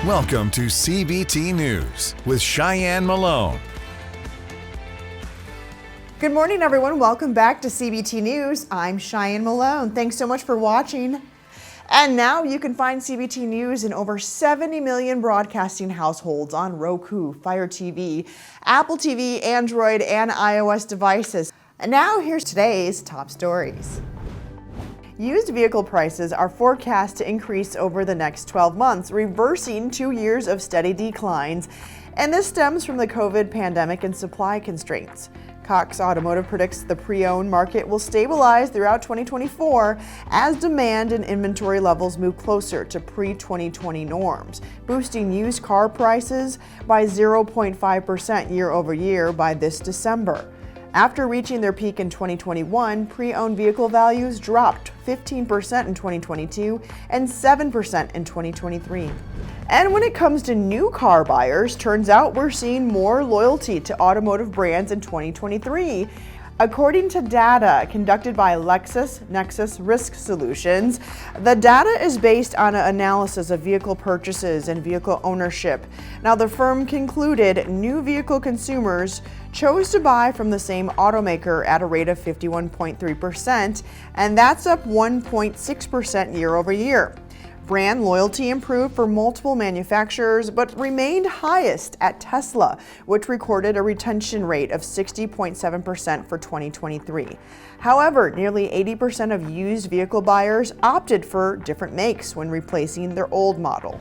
Welcome to CBT News with Shyann Malone. Good morning, everyone. Welcome back to CBT News. I'm Shyann Malone. Thanks so much for watching. And now you can find CBT News in over 70 million broadcasting households on Roku, Fire TV, Apple TV, Android, and iOS devices. And now here's today's top stories. Used vehicle prices are forecast to increase over the next 12 months, reversing 2 years of steady declines. And this stems from the COVID pandemic and supply constraints. Cox Automotive predicts the pre-owned market will stabilize throughout 2024 as demand and inventory levels move closer to pre-2020 norms, boosting used car prices by 0.5% year over year by this December. After reaching their peak in 2021, pre-owned vehicle values dropped 15% in 2022 and 7% in 2023. And when it comes to new car buyers, turns out we're seeing more loyalty to automotive brands in 2023. According to data conducted by LexisNexis Risk Solutions, the data is based on an analysis of vehicle purchases and vehicle ownership. Now, the firm concluded new vehicle consumers chose to buy from the same automaker at a rate of 51.3%, and that's up 1.6% year over year. Brand loyalty improved for multiple manufacturers, but remained highest at Tesla, which recorded a retention rate of 60.7% for 2023. However, nearly 80% of used vehicle buyers opted for different makes when replacing their old model.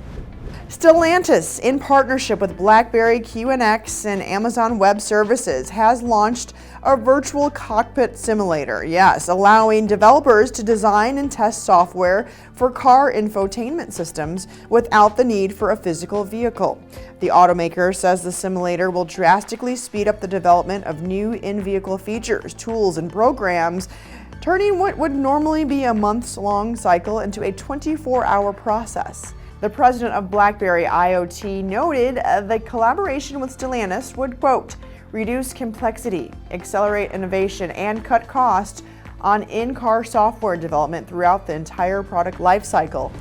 Stellantis, in partnership with BlackBerry QNX and Amazon Web Services, has launched a virtual cockpit simulator, allowing developers to design and test software for car infotainment systems without the need for a physical vehicle. The automaker says the simulator will drastically speed up the development of new in-vehicle features, tools, and programs, turning what would normally be a months-long cycle into a 24-hour process. The president of BlackBerry IoT noted the collaboration with Stellantis would, quote, reduce complexity, accelerate innovation, and cut costs on in-car software development throughout the entire product lifecycle.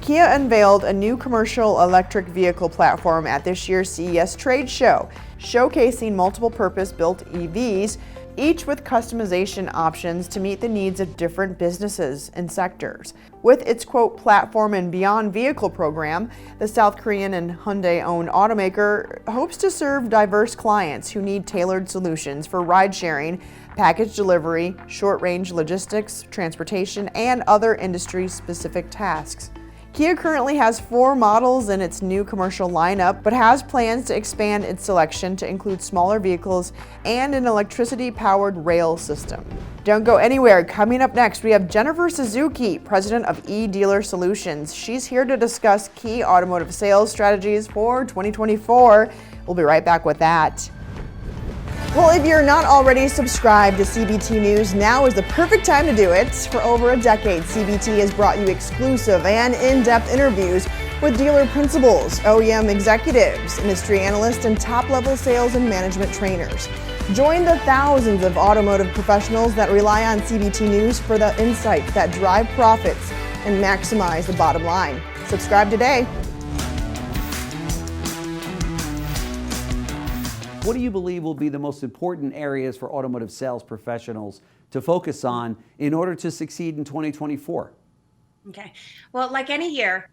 Kia unveiled a new commercial electric vehicle platform at this year's CES trade show, showcasing multiple purpose-built EVs, each with customization options to meet the needs of different businesses and sectors. With its, quote, platform and beyond vehicle program, the South Korean and Hyundai-owned automaker hopes to serve diverse clients who need tailored solutions for ride-sharing, package delivery, short-range logistics, transportation, and other industry-specific tasks. Kia currently has 4 models in its new commercial lineup, but has plans to expand its selection to include smaller vehicles and an electricity-powered rail system. Don't go anywhere. Coming up next, we have Jennifer Suzuki, president of eDealer Solutions. She's here to discuss key automotive sales strategies for 2024. We'll be right back with that. Well, if you're not already subscribed to CBT News, now is the perfect time to do it. For over a decade, CBT has brought you exclusive and in-depth interviews with dealer principals, OEM executives, industry analysts, and top-level sales and management trainers. Join the thousands of automotive professionals that rely on CBT News for the insights that drive profits and maximize the bottom line. Subscribe today. What do you believe will be the most important areas for automotive sales professionals to focus on in order to succeed in 2024? Okay. Well, like any year,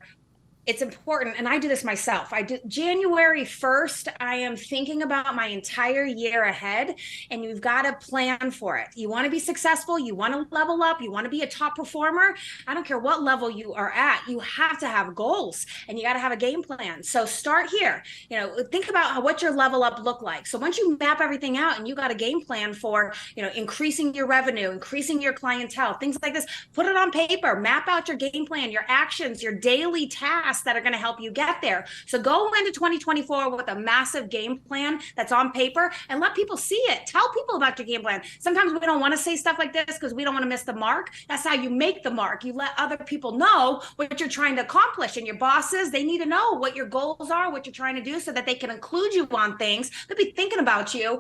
it's important, and I do this myself. January 1st, I am thinking about my entire year ahead, and you've got to plan for it. You want to be successful, you want to level up, you want to be a top performer. I don't care what level you are at, you have to have goals, and you got to have a game plan. So start here. Think about what your level up look like. So once you map everything out and you got a game plan for, increasing your revenue, increasing your clientele, things like this, put it on paper, map out your game plan, your actions, your daily tasks that are going to help you get there. So go into 2024 with a massive game plan that's on paper and let people see it. Tell people about your game plan. Sometimes we don't want to say stuff like this because we don't want to miss the mark. That's how you make the mark. You let other people know what you're trying to accomplish, and your bosses, they need to know what your goals are, what you're trying to do, so that they can include you on things. They'll be thinking about you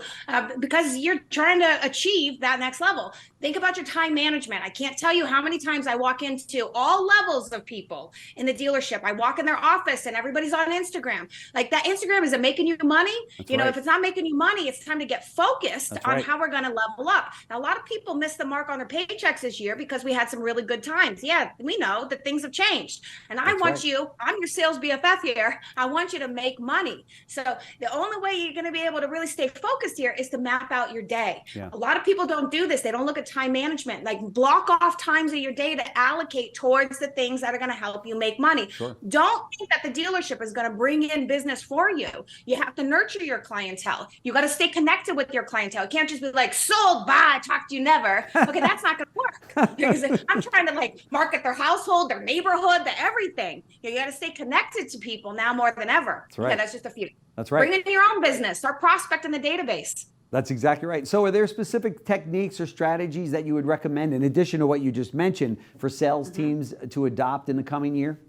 because you're trying to achieve that next level. Think about your time management. I can't tell you how many times I walk into all levels of people in the dealership. I walk in their office and everybody's on Instagram. Like, that Instagram, is it making you money? If it's not making you money, it's time to get focused on how we're going to level up. Now, a lot of people missed the mark on their paychecks this year because we had some really good times. Yeah, we know that things have changed. And I want you, I'm your sales BFF here. I want you to make money. So the only way you're going to be able to really stay focused here is to map out your day. Yeah. A lot of people don't do this. They don't look at time management. Like, block off times of your day to allocate towards the things that are going to help you make money. Sure. Don't think that the dealership is going to bring in business for you. You have to nurture your clientele. You got to stay connected with your clientele. It can't just be like, sold, bye, talk to you never. Okay, that's not going to work. Because I'm trying to market their household, their neighborhood, everything. You got to stay connected to people now more than ever. That's right. Okay, that's just a few. That's right. Bring in your own business. Start prospecting the database. That's exactly right. So are there specific techniques or strategies that you would recommend, in addition to what you just mentioned, for sales teams to adopt in the coming year?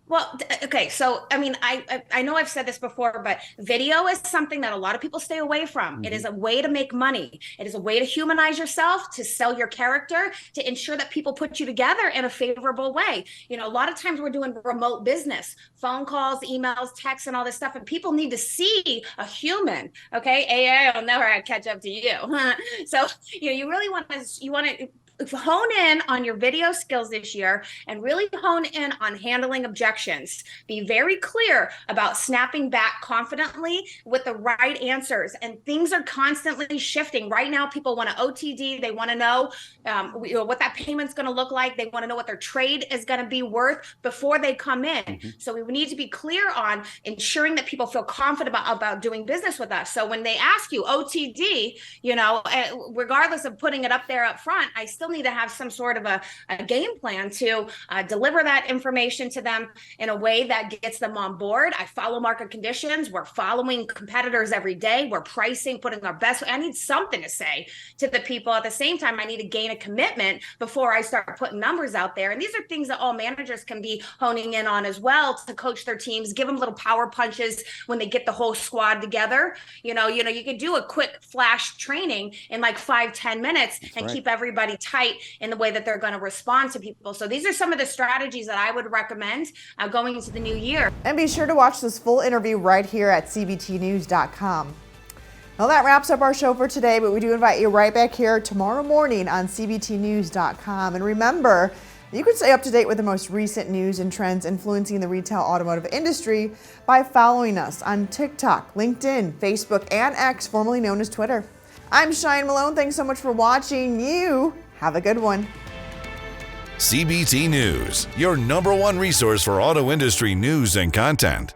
Well, okay. So, I mean, I know I've said this before, but video is something that a lot of people stay away from. Mm-hmm. It is a way to make money. It is a way to humanize yourself, to sell your character, to ensure that people put you together in a favorable way. A lot of times we're doing remote business, phone calls, emails, texts, and all this stuff, and people need to see a human. Okay, AI will never catch up to you. So, you really want to hone in on your video skills this year and really hone in on handling objections. Be very clear about snapping back confidently with the right answers. And things are constantly shifting. Right now, people want to OTD. They want to know what that payment's going to look like. They want to know what their trade is going to be worth before they come in. Mm-hmm. So we need to be clear on ensuring that people feel confident about doing business with us. So when they ask you OTD, regardless of putting it up there up front, I still need to have some sort of a game plan to deliver that information to them in a way that gets them on board. I follow market conditions. We're following competitors every day. We're pricing, putting our best. I need something to say to the people. At the same time, I need to gain a commitment before I start putting numbers out there. And these are things that all managers can be honing in on as well, to coach their teams, give them little power punches when they get the whole squad together. You could do a quick flash training in 5-10 minutes. That's and right. Keep everybody tight in the way that they're going to respond to people. So these are some of the strategies that I would recommend going into the new year. And be sure to watch this full interview right here at cbtnews.com. Well, that wraps up our show for today, but we do invite you right back here tomorrow morning on cbtnews.com. And remember, you can stay up to date with the most recent news and trends influencing the retail automotive industry by following us on TikTok, LinkedIn, Facebook, and X, formerly known as Twitter. I'm Shyann Malone. Thanks so much for watching. You have a good one. CBT News, your #1 resource for auto industry news and content.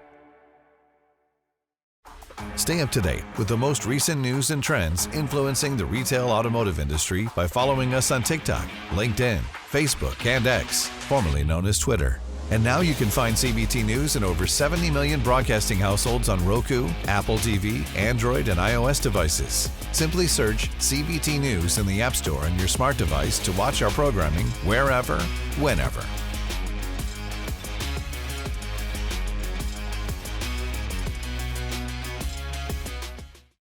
Stay up to date with the most recent news and trends influencing the retail automotive industry by following us on TikTok, LinkedIn, Facebook, and X, formerly known as Twitter. And now you can find CBT News in over 70 million broadcasting households on Roku, Apple TV, Android, and iOS devices. Simply search CBT News in the App Store on your smart device to watch our programming wherever, whenever.